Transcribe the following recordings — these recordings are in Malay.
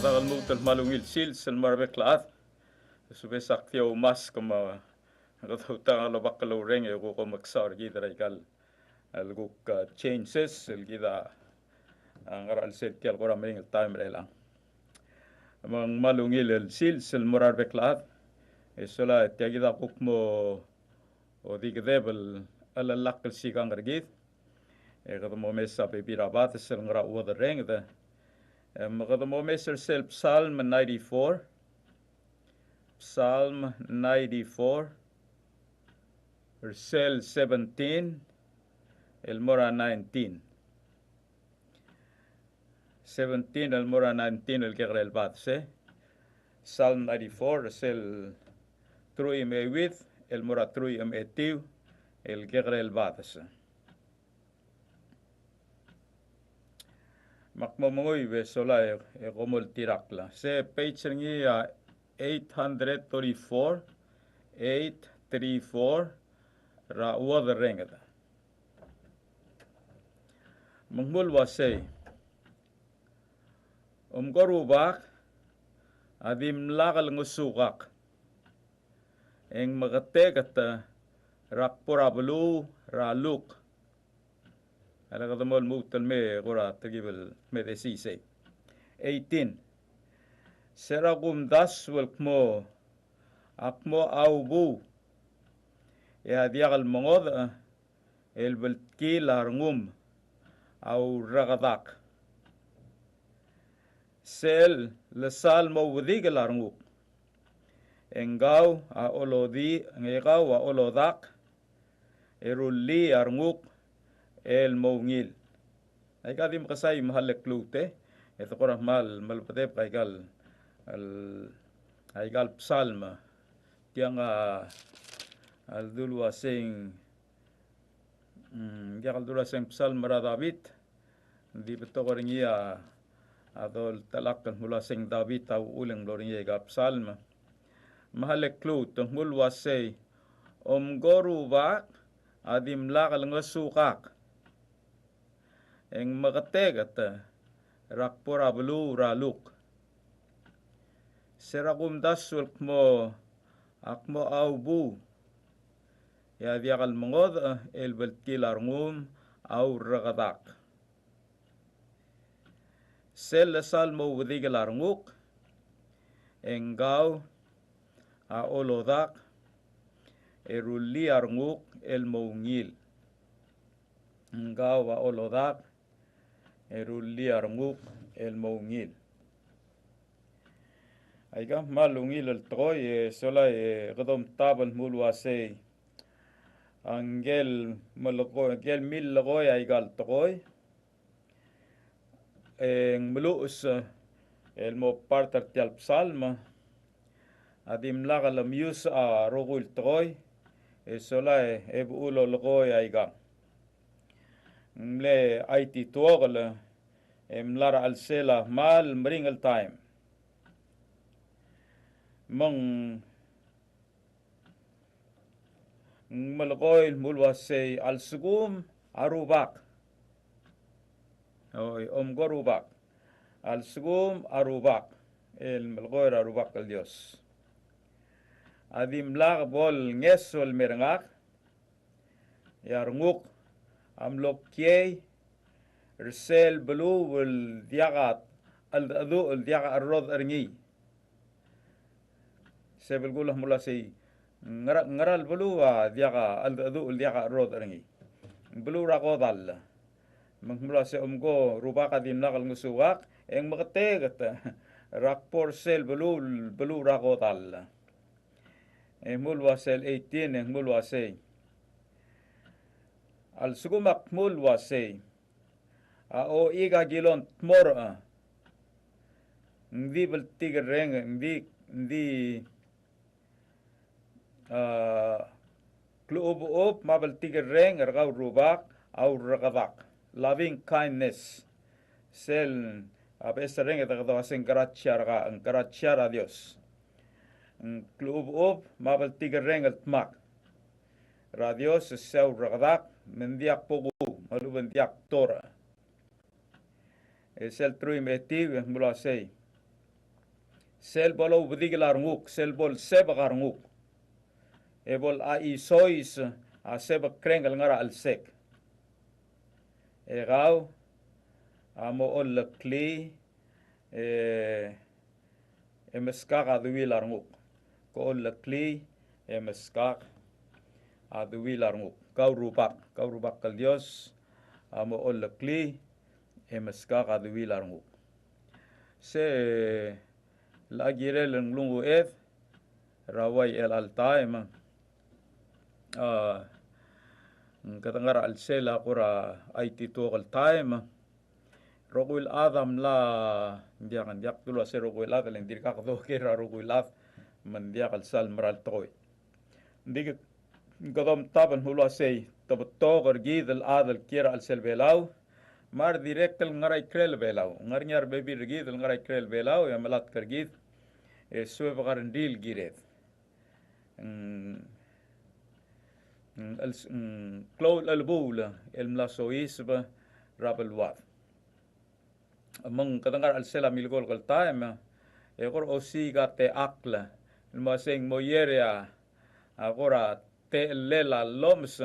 Katagal mo tal malungil sil san marbek laat. Subesak tiyaw mas kama katutang alabak kaloreng e ko magsar gida raikal alguk changes gida ang aral set tial ko raming time relang. Amang malungil sil san marbek laat. Isola tiagida kuk mo o digdebel alalak sikang regit. Kata mo mesa pipirabat sel ngara uwa reng da. Kata mo mesa sel Psalm 94. Psalm 94, Versel 17, El Mora 19. 17, El Mora 19, El Kegrel Batse. Psalm 94, Versel 3 with, El Mora 3 etiu, El Kegrel Batse. Makmamangoy besola e komol tirakla. Se page ngi 834, 834, ra uwa rengada. Mungmul wasay. Umgarubak, adim lakal ngusukak. Eng magategat rakporablu raluk. Ala katamol mutal me kura tagibel me desise. 18. Seragum das welkmo akmo aubu ya diagal mongod el belki larngum au ragadak sel lesal mo wudi larnguk engau a olodi ngegau a olodak eruli arnguk el mongil ay kadim kasay mahalek lute ito ko mal malpatep kaigal al psalm tiang al dulu asing al dulu asing psalm ra David di beto ko ringia adol talakan mula sing David au uling lo ringia ga psalm mahalek klut mul wasay goru ba adim lakal ngasukak eng magategat rakpora belu raluk seragum daswelk mo akmo aubu ya diakal mongod el belkilar ngum au ragadak sel sal mo wadigalar nguk engau a olodak eruli arnguk el mongil engau a olodak eruli arnguk el mongil aiga malungil el troy sola gadom tabal mulwase angel maloko angel mil logoy aigal troy en mulus el mo partar tial psalma adim lagal mius a rogul troy sola ebulo logoy aiga mle aiti tuogal mlara al sela mal mringal time mong malakoy mulwasay al sugum arubak gorubak al sugum arubak el malakoy arubak al Dios adim lag bol ngesol merangak yarnguk amlokyay resel belu wal diagat al adu al diagat arrod arngi sebel gulah mula say ngaral belu diaga al adu diaga rod arngi belu rakodal mula say go rubaka dim nakal ngusuwak eng makategat rakpor sel belu rakodal mulwa sel 18 eng mulwa say al sugumak mulwa say o iga gilon tmor ndi beltiger reng ndi kluub mabel tiger reng ergau rubak au ragadak loving kindness sel abesa reng etagado asing graciar a Dios kluub mabel tiger reng etmak ra Dios seu ragadak mendiak pogu maluben diak tora sel trui metiv mula sei sel bolo budigil arnguk, sel bol sebak arnguk. E bol a isois a sebak krengel ngara alsek. E gau amo ol lekli e meskak aduil arnguk. Ko ol lekli e meskak aduil arnguk. Kau rubak kal Dios amo ol lekli e meskak aduil arnguk. Se lagire leng lungu rawai el altaima katangar al sela kura aiti to al taima roguil adam la diakan diak tulo se roguil adam leng dirka do kira roguil ad man diak al sal maral toy dig gadam taban hulo sei tabato gargid al adal kira al sel belau mar direct al ngarai krel belau ngar nyar bebi rigid al ngarai krel belau ya malat kargid suwe bagarandil giret Claude Alboula el mlasoisba rabel wat among katangar al sela milgol kal time egor osi gate akla maseng moyeria agora te lela loms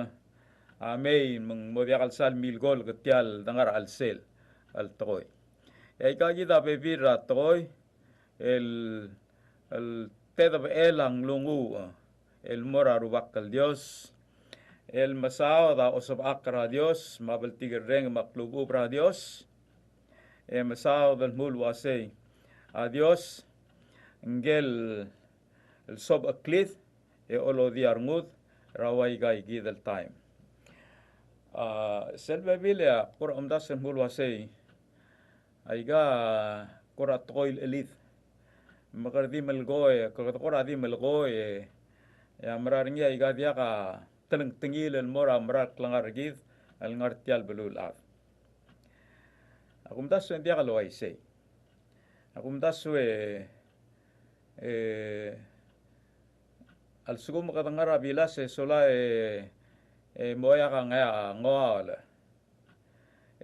amei mong modiak al sal milgol gatial dangar al sel al toy e kagida bebira toy el tedab elang lungu el mora rubak kal Dios el masao da osab akra Dios mabel tigereng maklubu pra Dios e masao del mul wasei a Dios ngel el sob aklith e olo diarngud rawai gai gidel time selbe bilia kur amdas el mul wasei aiga kura toil elith magardi melgoy kura di melgoy ya mararngi aiga diaka tengil el mora marak langar gid al ngartial belul af akum das dia kalau ai sei akum das al sugum katangara bilas sola moya ka nga ngoala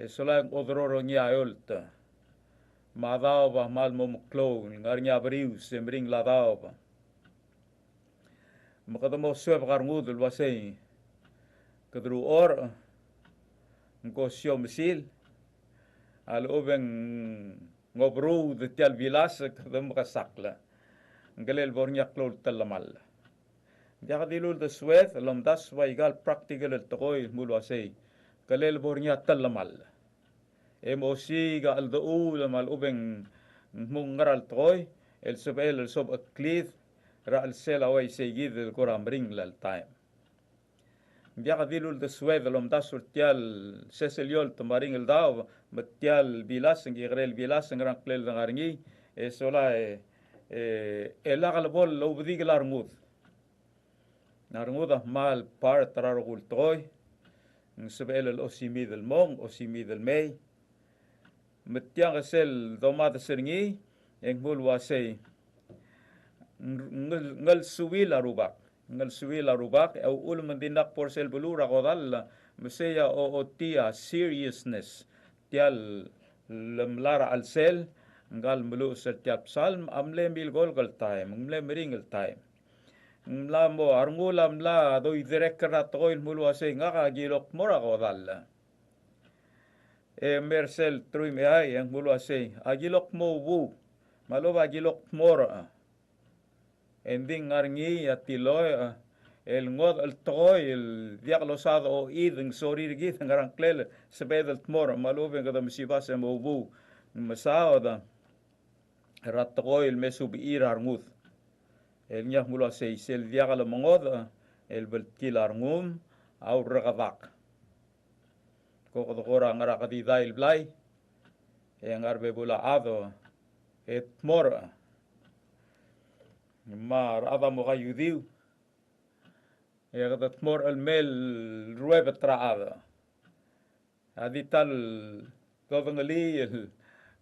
sola odroro nya ulta madao ba mal mom klo ngarnya briu sembring ladao ba makadamo sueb garngudul wasei kadru or ngo sio misil al obeng ngobru de tial vilas kadam kasakla ngalel bornya klol talamal dia dilul de sued lom das wa igal practical el toy mul wasei kalel bornya talamal emosi ga al do mal obeng mungaral toy el sob aklith ra al sela way seguid el coram ring lal time dia kadilul de sued lom das tial seseliol tomaring el daw metial bilas ngigrel bilas ngran klel ngarngi sola el agal bol lo bdig larngud narngud mal par tararugul toy sebel el osimid el mong osimid el mei metiang sel domad serngi engmul wasei ngal suwil arubak au ul mendinak porsel belura kodal meseya o tia seriousness tial lemlara al sel ngal melu setiap salm amle mil gol time amle meringal time mla mo arngula mla do idrekra toil mulu ase ngaka gilok mora kodal mersel truim ai ang mulu ase agilok mo bu maloba agilok mora ending ngarngi atiloy el ngod el toy el diaglosado o ideng sorir git ngarang klel sebedel tmor malobe ngada misibas mo bu masauda ratoy el mesub ir arngut el nyah mulu ase sel diaglo mongod el beltil arngum au ragadak ko kodora ngara kadi dail blai ngar bebula ado et mor mar ada mo kayudiu gadat mor el mel rueb traada adi tal govengali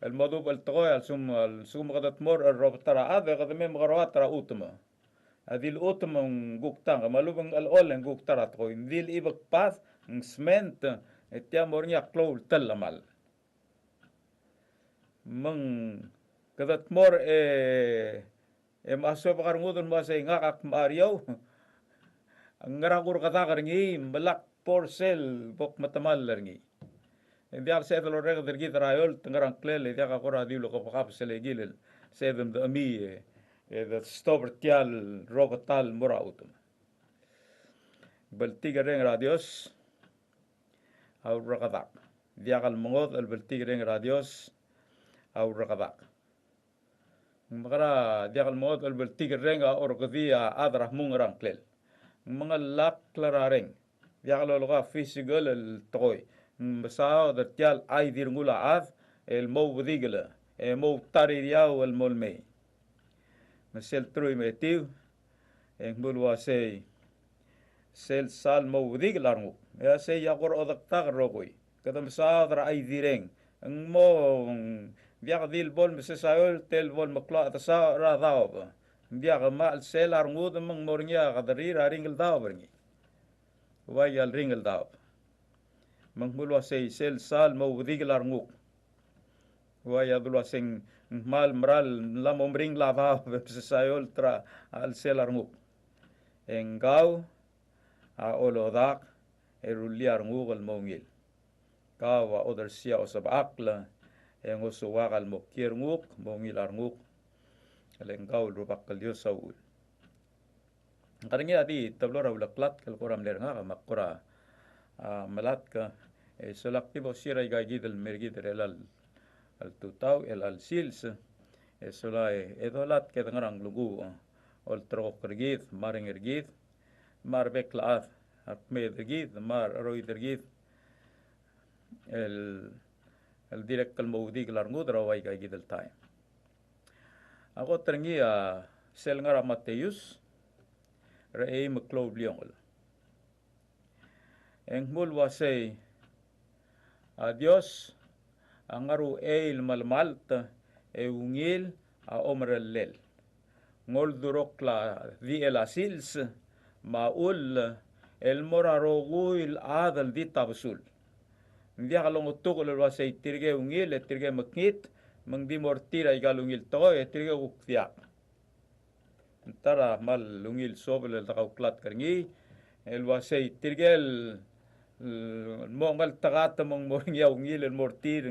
el modu bal toy al sum gadat mor el rob traada gadat mem garawat tra utma adi el utma guktang malubang al olen guktara toy dil ibak pas sment etia mornya klol talamal mang kadat mor maso pakarngudon mo sa ingakak maaryaw. Ang ngarakur katakar ngi malak porcel bok matamal ngi. Hindi ako sa ito lorega dergi tarayol tangarang klele hindi ako radilo ko pakap sa legilil sa edem da ami da stover tial rokatal mura utum. Baltiga reng radios au rakatak. Diakal mongot al baltiga reng radios au rakatak. Makara diakal mongot al baltiga reng au rakadia adrah mungarang klel. Mga laklarareng diakal oloka physical al tokoy. Masao da tial ay dirngula ad el mo budigala el mo tari diaw el molme masel trui metiu en bulwa sei sel sal mo budigala ngu ya sei yakor odak tak rokoi kada masao da ay direng ang mo diak dil bol masasayol tel bol makla atasa ra daw diak ma sel arngu da mang mornya kadari ringal daw berngi wayal ringal daw mangmulwa say sel sal mo digilar nguk waya dulwa sing mal mral la momring lava sayol tra al selar nguk engau a olodak eruliar nguk al mongil kawa other sia osabakla engo suwakal mo kier nguk mongilar nguk alengau rubak kalyo saul karnya di tablora ulaklat kal koram leranga makura malat ka solak tibo siray gagid al mergid relal al tutaw el al sils solay edolat ke ngarang lugu ol trok ergid maring ergid mar beklaat akme ergid mar roid ergid el direct kal mawdi klar ngudra way gagid al time ako trengi sel ngara Mateus rei mclob liong engmul wasay Dios ang aru el malmalta ungil a omrelel ngol durok la di el asils maul el moraroguil adal di tabasul hindi akalong utukol wasay tirge ungil tirge maknit mang di mortira igalungil to tirge uktiak tara mal lungil sobel el takauklat karngi el wasay tirgel mongal tagata mong moringya ungil el mortir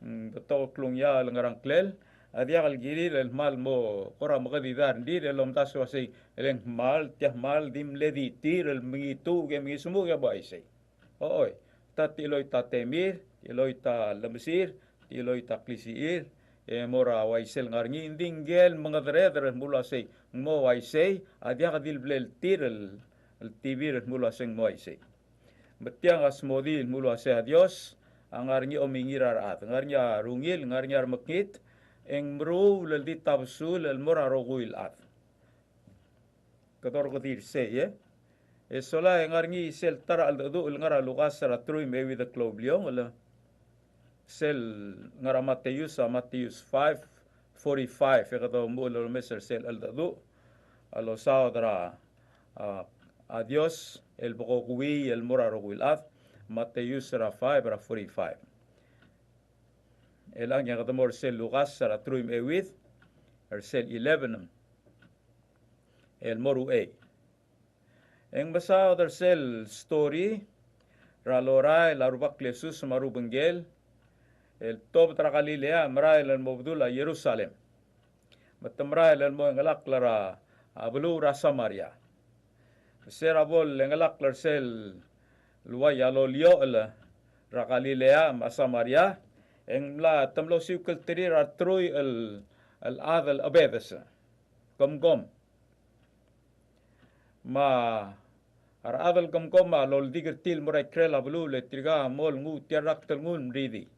betok klungya ngarang klel adia kal giri el mal mo kora magadidar dir el omtas wasay el mal tiah mal dim ledi tir el mengitu ge mengismu ge baisay oy tatiloy tatemir iloy ta lamsir iloy ta klisiir mora waisel ngarngi indingel mga dredre mula say mo waisay adia kadil blel tir el tibir mula sing mo waisay betiang asmodi mula say Dios angarngi omingirar at ngarngi rungil ngarngi makit eng mru leldi tabsul el mora roguil at kator kotir say sola ngarngi sel tara al du ngara lukas ra trui mewi the klobliong wala sel ngara Mateus 5:45 kato mulo meser sel al du alo saudra a Dios el bokokui el mora roguil at Mateus 5:45 elang yang katamor sel lukas ra trui mewith sel 11 el moru eng basa other sel story ralora la rubak Jesus marubenggel el tob tra Galilea mra el mobdula Jerusalem matamra el mo ngalak lara ablu ra Samaria serabol ngalak lar sel luaya lolio la ra Galilea ma Samaria eng la tamlo siukal tri ra trui el adal abedesa gom ma ar adal gom lol digir til murai krela blu le triga mol ngu tiarak tel ngun ridi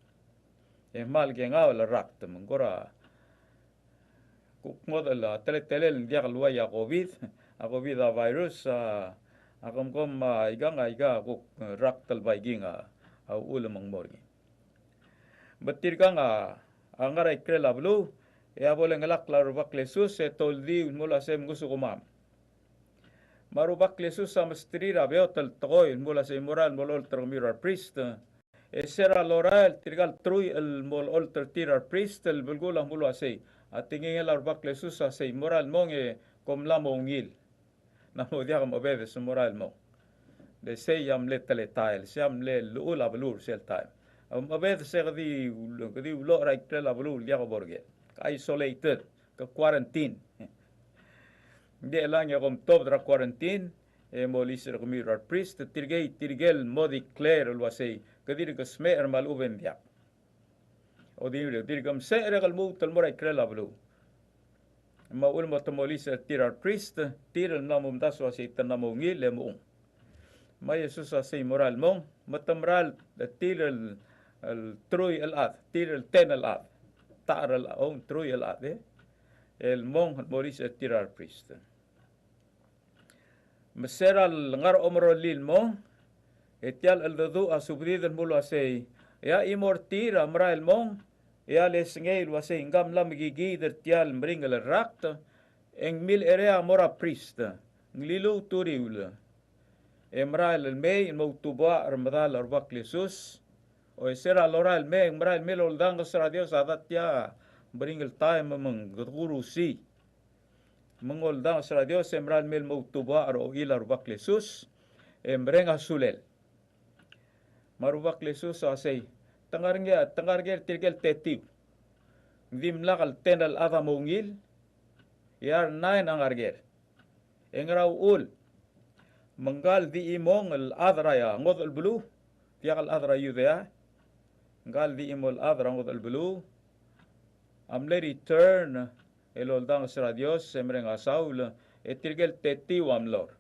mal ge ngaw la rak tem gora kuk model tele dia luaya covid a virus gom iga kuk rak tel baiginga au ulamang morgi betir kanga angarai krela blu boleh ngelak la rubak lesus toldi mula sem gusu kumam marubak Jesus sa mastrira beotal tokoy mula sa moral molol termirar priest Sera loral tirgal trui el mol altar tirar priest el bulgula mulu asay. At tingin el arbak lesus asay moral mong kom la mongil. Na mo dia mo bebe sa moral mo. De say yam let tale tail, siam le lula blur sel time. Mabed se kadi ulo right la blur dia ko borge. Isolated, ka quarantine. Hindi lang ya kom top dra quarantine. Mo lisir ko mirar priest tirgel mo declare ulwasay kadi ko smer mal uben dia. O dir kam se regal mo tal moray krela blu. Maul mo tomolis tirar priest tiral namum daswa si tanamongil lemong. May Jesus say moral mong matamral tiral al truy al at tiral ten al at taral on truy al at el mong molis tirar priest. Maseral ngar omro lil mong etial al dadu asubrid al mulo say ya imortira mral mong ya les ngail wasay ngam lam gigi tial mringal rakt eng mil area mora priest nglilu turiul emral el may mo tuba armadal arbak lesus o sera loral may emral mil oldang sa Dios adat ya mringal time mang guru si mengoldang sa Dios emral mil mo tuba aro ilar arbak lesus emrenga sulel marubak lesus asay tangarnya tirgel tetiv dimlakal tenal ada mongil yar nain ang arger engraw ul manggal di imong al adra ya ngod al bulu tiakal adra yudea ngal di imol adra ngod al bulu amle return eloldang sa Dios semreng asaul etirgel tetiv amlor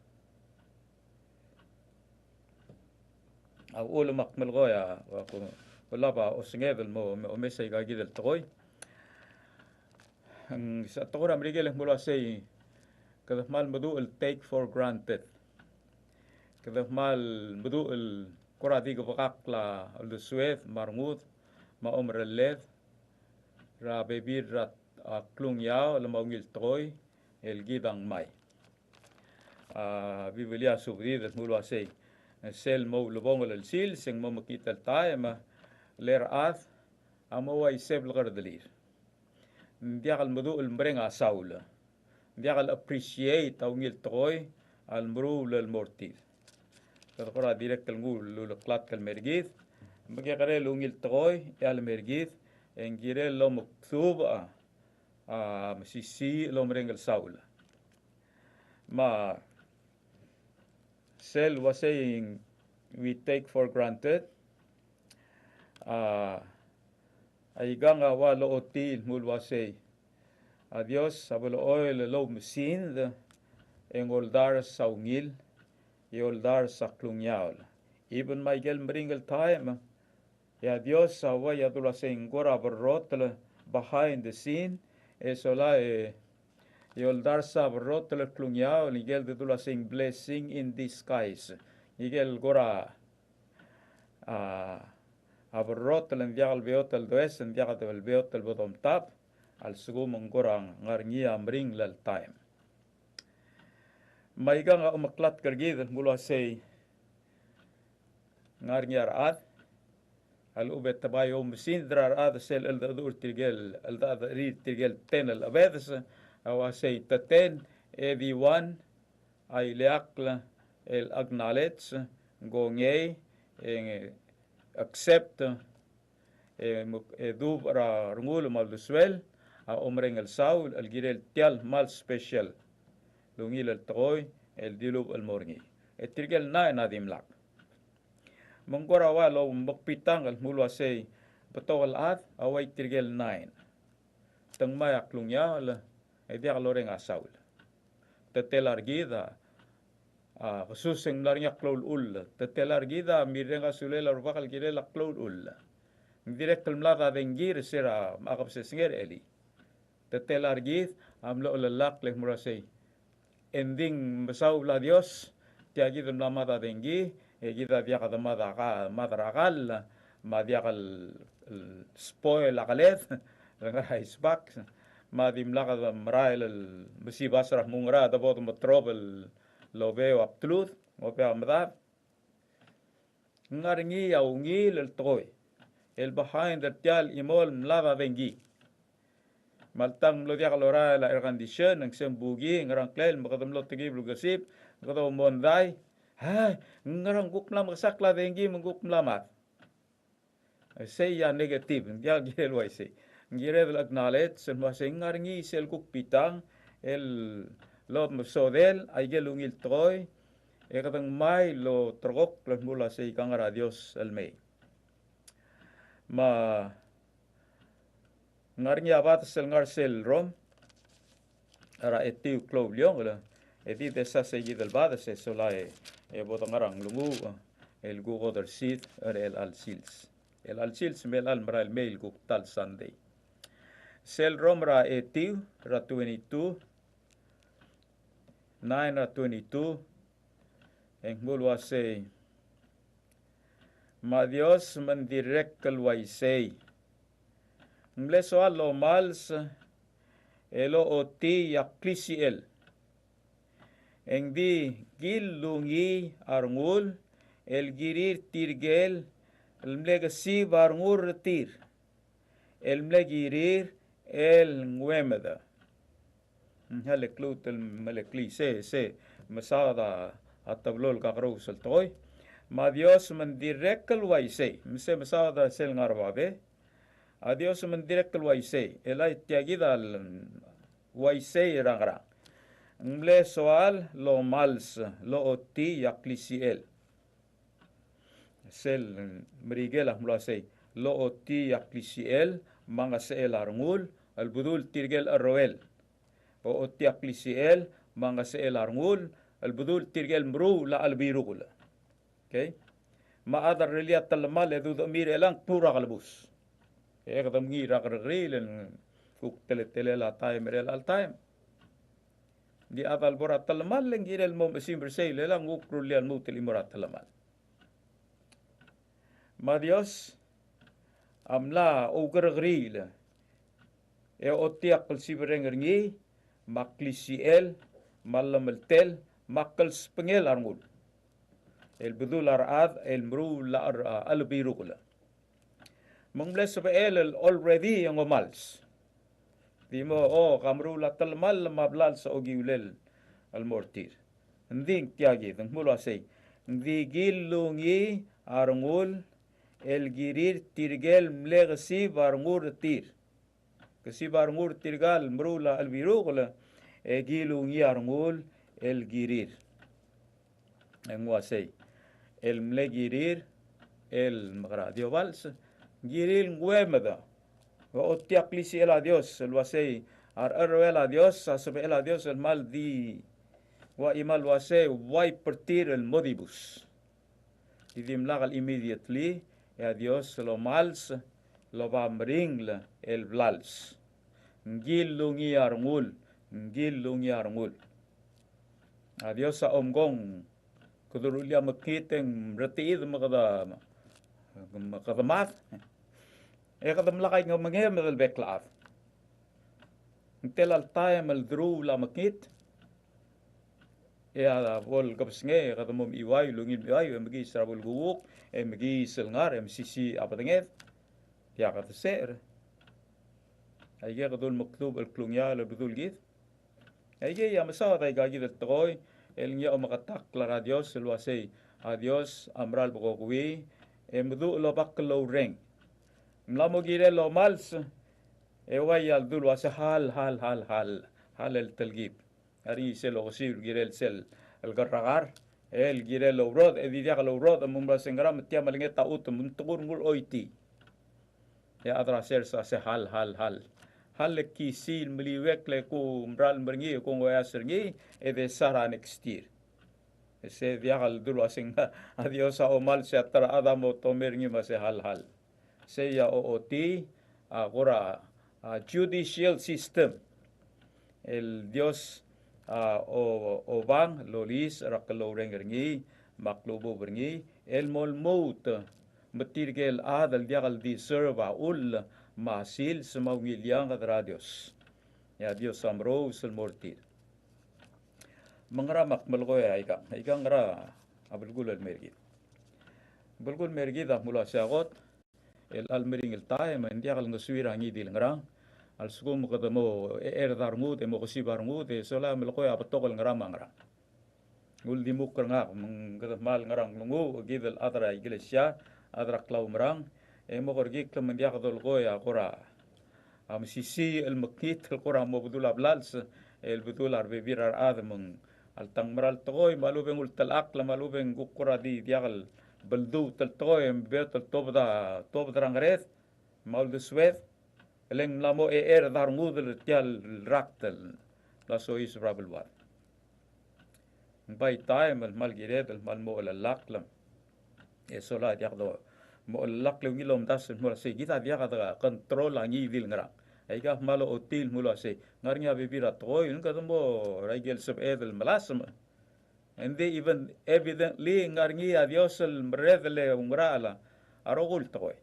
aw ul makmel goya wala ba osngedel mo mesay gagidel toy ang sa tokora mrigel mula say kadahmal madu el take for granted kadahmal madu el koradi ko bakakla al suet marmut maomreled ra bebir rat klung yao la maungil toy el gidang mai biblia subrid mula say sel mo lubong el sil sing mo makita tayo ler ath amaway sebl gardelir diakal madu el mrenga saula diakal appreciate aungil toy al mrul el mortil kadakora direct el ngul lulaklat kal mergith magkakare lungil toy al mergith engire lo muktuba masisi lo mrengal saula ma sel was saying we take for granted ay ganga wa lo otil mulwasay adios sabolo oil lo mesin engoldar sa ungil yoldar sa klungyaol even my gel mringal time ya dios sa wa ya dula sing gora barrotla behind the scene esola yoldar sa barrotla klungyaol igel dula sing blessing in disguise igel gora abarrot el envial beot el does envial el beot el bodom tap al sugum ngorang ngarngia amring lal time maiga nga umaklat kargid mula say ngarngia raat al ubet tabayo mesin drar ad sel el dadur tirgel el dad rid tirgel ten el abedes awa say taten everyone ay leakla el acknowledge gongay accept dub ra rungul mal dusuel omreng el saul el girel tial mal special lungil el toy el dilub el morngi etirgel na nadim lak mongora wa lo mokpitang el mulwa say patol at away tirgel 9 tang mayak lungya el dia loreng asaul tetelar gida khususeng larnya klol ul tetelar gida mirenga sulela bakal girela klol ul direct mlada dengir sira makap sesnger eli tetelar gid amlo lalak leh murasay ending masaw la Dios tiagi dum lamada dengi gida dia kada madaka madrakal madiakal spoil akalet nga isbak madim lakad mrail musibasrah mungra dabot trouble lo veo aptlut o pe amdar ngarngi au ngi el toy el behind the tial imol mlava vengi maltang lo dia kalora la air condition ang sembugi ngarang klel makadam lo tigi blugasip ngado mondai hai ngarang guklam sakla vengi menguk mlamat say ya negative dia gel wai say ngire del acknowledge sen masing ngarngi sel kuk pitang el lo msodel ay gelungil toy kadang mai lo trogok las mula say kangara Dios almei ma ngarngi abat sel ngar sel rom ara etiu klov liong la edi desa say gidel bada se solai botangarang lungu el gugo der sit el al sils el al sils mel al mral mail guk tal Sunday sel rom ra etiu ra 22 9 ra 22 en mulwa say ma Dios mendirect kalway say mle soal lo mals elo oti yaklisiel eng di gilungi arngul el girir tirgel el mlegasi barngur tir el mlegirir el nguemeda hale klut el melekli se masada atablol kakrus el toy ma Dios mendirect kalway say mse masada sel ngarbabe a Dios mendirect kalway say elay tiagida al waisay rangra mle soal lo mals lo oti yaklisiel sel merigela mula say lo oti yaklisiel manga sel arngul al budul tirgel arroel o oti yaklisiel manga sel arngul al budul tirgel mru la albirugula okay ma adar reliat talmal edu mir elang pura kalbus kadam ngira karrilen kuk tele la time rel al time di aval borat talmal ngirel mom simber say lelang ukrulian mutil imorat talmal ma Dios amla ugrgril otiak siberengerni maklisiel malameltel makal spengel arngul el bedul arad el mru la albirukula mengles el already yang omals dimo kamru la talmal mablal sa ogiulel al mortir nding tiagi dang mulo say ndi gilungi arngul el girir tirgel mlegasi barngur tir kasi barngur tirgal mrula albirugla gilungi arngul el girir engwasay el mlegirir el magradio vals giril nguemeda wa otiaklisi el a Dios el wasay el a Dios asabe el a Dios el mal di wa imal wasay wai pertir el modibus idim lagal immediately ya Dios lo mals lo bamringla el vlals ngilungi arngul a Dios sa omgong kudurulia makiteng retiid makadamat kadam lakay ng manghem el beklaat Until al time al dru la makit ya vol kapsnge kadam iway lungin iway magi sarabul guwuk magi selngar sisi apatenget ya katser ay kadul maktub al klungya al bedul git ay ya masa tay gagid at toy el nya makatak la Dios el wasay a Dios amral bokokwi mdu lo baklo reng mlamo gire lo mals way al dul wasa hal el talgib ari sel osir gire el sel el garragar el gire lo rod edidia lo rod mumra sengram tia malinget taut muntur ngul oiti ya adra ser sa se hal kisil mliwek le ku mral mringi ku ngoya sergi de sara next year ese viagal dul wasing adios a omal se atra adamo tomergi mase hal se ya ooti agora judicial system el Dios o bang lolis raklo rengergi maklubo berngi el molmout metirgel adal diagal di serva ul masil semawiliang radios ya Dios amro sul mortir mangaramak malgoya ika ngara abulgulal mergi Bulgul mergida mula siagot el almering el tae ma india kal nguswira ngi dil ngrang al sugum kadamo dar ngut mo kosi bar ngut sola melko ya batokol ngrang mangrang ul di mukar ngak mal ngrang lungu gidel adra iglesia adra klau mrang mo korgi klam india kadol go ya kora am sisi el makit el kora mo budul ablals el budul arbe virar admung al tangmaral toy malubeng ul talak la malubeng gukura di diagal baldu tal toy bet tal tobda rangret mal de swet leng lamo dar ngudel tial raktel la so is rabelwat bay time mal giret mal mo la laklam sola diak do mo laklam ngilom das mo se gita diak da control angi dil ngara aiga malo otil mula se ngarnya bibira toy nka mo raigel sub edel malasam and they even evidently ngarngi adios el mredle ungrala arogul toy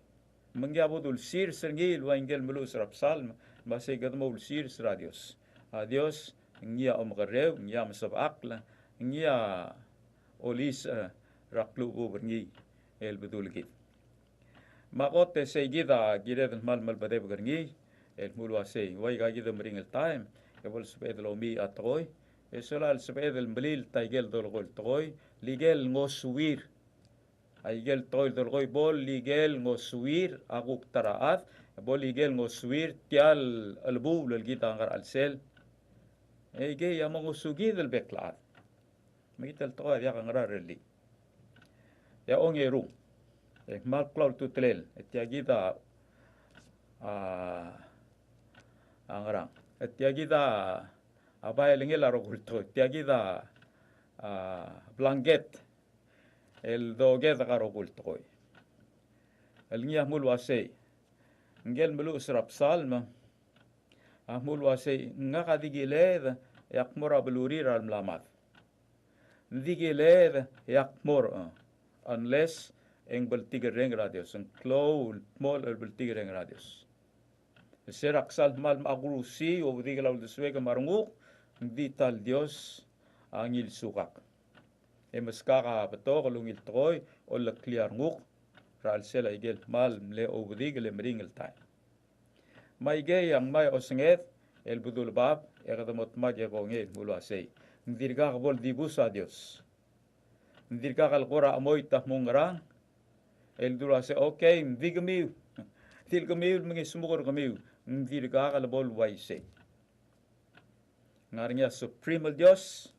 mangyabudul sir serngil wa ingel mulus rapsal base gadmo sir radios adios ngia omgarew ngia masab akla ngia olis raklu uberngi el bedul git makote se gida gired mal bade berngi el mulwa se way ga gida mring el time ebol spedlo mi atoy esolal spedel mlil taigel dolgol toy ligel ngosuwir aigel toy dolgoy bol ligel ngosuwir aguk taraat bol ligel ngosuwir tial albul el gita ngar alsel ege yamong usugid el beklat magital toy ya ngar reli ya ongeru mal cloud tutlel etiagida angrang etiagida abay lengel arogulto etiagida blanket el doge da arogulto koy el ngia mulwase ngel mulu srap salma mulwase ngaka digiled yakmora belurir al mlamat digiled yakmor unless en beltiger reng radios en clow mol el beltiger reng radios serak sal mal magrusi o digelaw deswega marunguk dital dios angil sukak emaskaka beto lungil troy o la clear nguk ral sela igel mal mle o digel mringel tay may ge yang may osnget el budul bab ekadamot magye gongel mulwase ndirga bol dibus a dios ndirga kal qura amoy tahmungrang el durase okay ndigmiu tilgmiu mga sumukor gmiu ndirga kal bol waise ngarnya supreme dios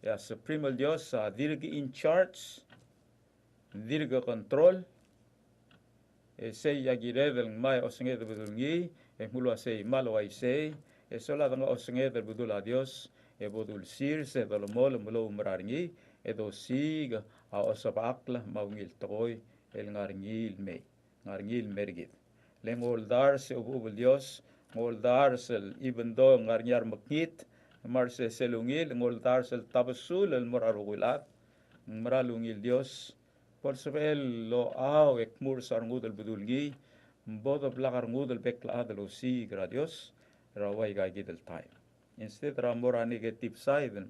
ya supreme dios dirgi in charge dirga control say yagiredel may osnget budulngi mulwase malwaise sola danga osnget budul a dios budul sir se dolmol mulo umrarngi edo siga a osabakla maungil toy el ngarngil mergit lengol dar se ubul dios ngol dar sel even though ngarnyar makit marse selungil ngol dar sel tabasul el morarugulat maralungil dios por sebel lo au ekmur sarngud el budulgi bodo blagar ngud el bekla adlo sigra dios rawai ga gidel time instead ramora negative side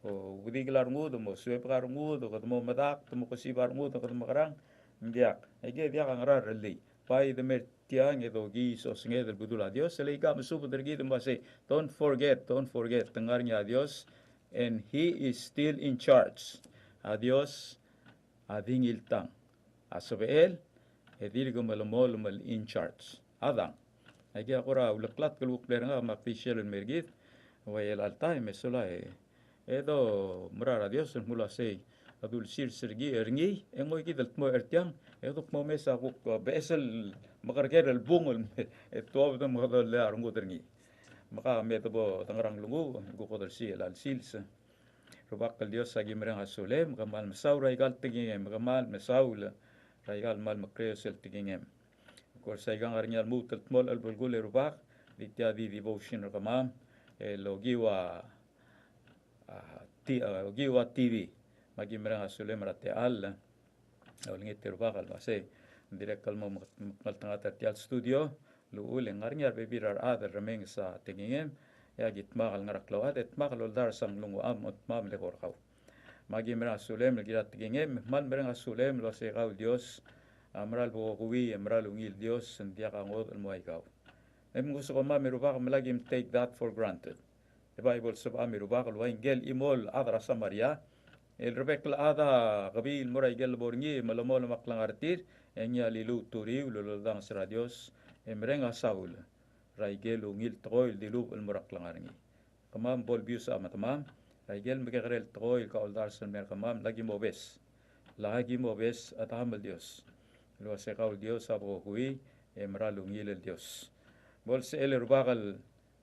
o budiglar ngudo mo swepgar ngudo kad mo madak mo kosibar ngudo kad makarang ndiak ege dia ngra reli pai de mer tiang edo gi so snge del budul a dios le ga musu dergi de mase don't forget tengarnya dios and he is still in charge a dios ading iltang asbel edir gumal mal in charge adang ege akora ulaklat kuluk leranga maktisel mergit wayel altai mesula edo murara dios mula sei adul sir sergi erngi engoy gidal mo ertiang edo mo mesa ko besel makarger el bungol eto abdo mo dal arngo terni maka metabo tangrang lungu go ko dal sil al sils robak dios sagi merang asolem kamal mesaw raigal tingem kamal mesaul raigal mal makreo sel tingem ko saigang arnyal mutat mol al bulgul robak ditya di devotion kamam logiwa giwa TV magi merang asule merate alla awling itirbakal base direct kalmo maltanga tertial studio lu ule ngarnyar bebirar adar remeng sa tingingem ya gitmagal ngarak lawat etmagal dar sang lungu am ot mam le gorkaw magi merang sulem girat tingem man merang sulem lo se kau Dios amral bo kuwi amral ungil Dios sentia kangod mo ikaw gusto ko merubak malagim take that for granted the Bible sab merubak lo ingel imol adra Samaria el rebekla ada kabil moray gel borngi malamol maklang artir enya lilu turi ululodang sa Dios emrenga Saul raigel ungil toil dilu el morak langarngi kamam bol bius amatamam raigel megagrel toil ka oldar san mer kamam lagi mo bes at hamal Dios lo se kaul Dios abo hui emra ungil el Dios bol se el rubakal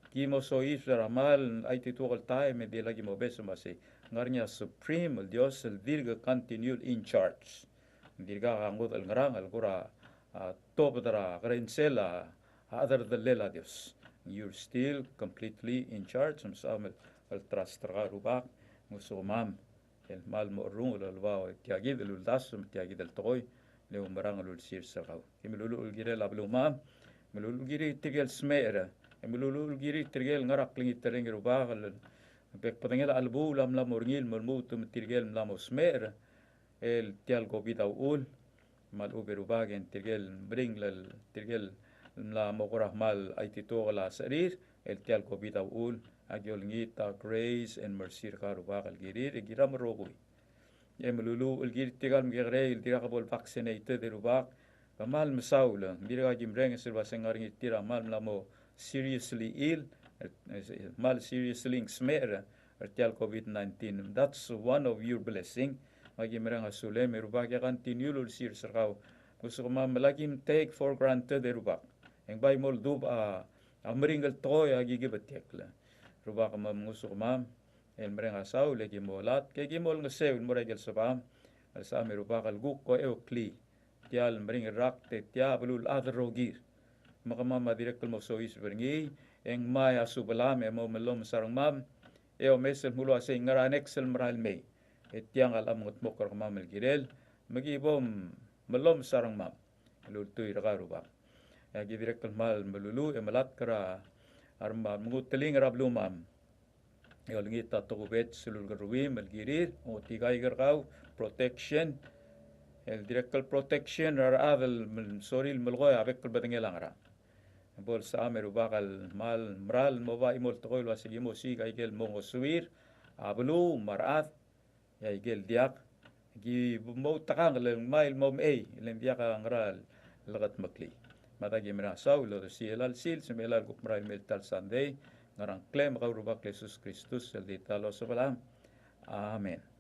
kimo so isra ramal ay titukal tayo me di lagi mo bes masi ngarnya supreme el Dios el dirga continued in charge dirga kangut el ngarang el kura top dara grensela other the lela Dios you're still completely in charge sam el trust tra rubak musumam el mal mo rung el wa tiagid el das tiagid el toy le umarang el sir sakaw kimululu el gire lablumam mululu gire tigel smera mululu gire tigel ngarak lingit tereng rubak pek patengel albu lam orngil mulmutu tirgel lam osmer el tial gobita ul mal uberubagen tirgel bring lel tirgel la mogorah mal aitito la sarir el tial gobita ul agiol ngita grace and mercy karubak al girir giram rogui emululu el gir tigal mgere el tirakabol vaccinated rubak kamal masaula diraga gimreng sirba sengar ngitira mal lamo seriously ill mal seriously smer ertial COVID-19. That's one of your blessing. Magi merang asule merubak ya continue lul sir serkau. Gusto ko malagim take for granted erubak. Ang bay mol dub amringal toy agi gibatekla. Rubak gusto ko el merang asaw legi molat kay gimol ngasew moregel sabam. Alsa merubak alguk ko eukli. Tial mering rak te tiabulul adrogir. Makamama direktul mo sois berngi eng may asubalam mo melom sarang mam eo mesel mulo ase ngaranek sel maral me etiang alam ngot mokor mamel girel magibom melom sarang mam lultui ragaruba agi direktul mal melulu emalat kara arma menguteling rablu mam eo lingita tokubet sulul garwi melgirir o tigay gargaw protection el direktul protection rar adel soril melgoy abekul badengelangara bol sa amer bakal mal mral mo ba imol tokoy lo sige mo si kay gel mo suwir ablu marat ya gel diak gi mo takang le mail mo e len diak ang ral lagat makli mata gi mera saw lo si elal sil semelal guk mral mel tal sunday ngarang klem ka rubak Jesus Kristus el ditalo sa balam amen.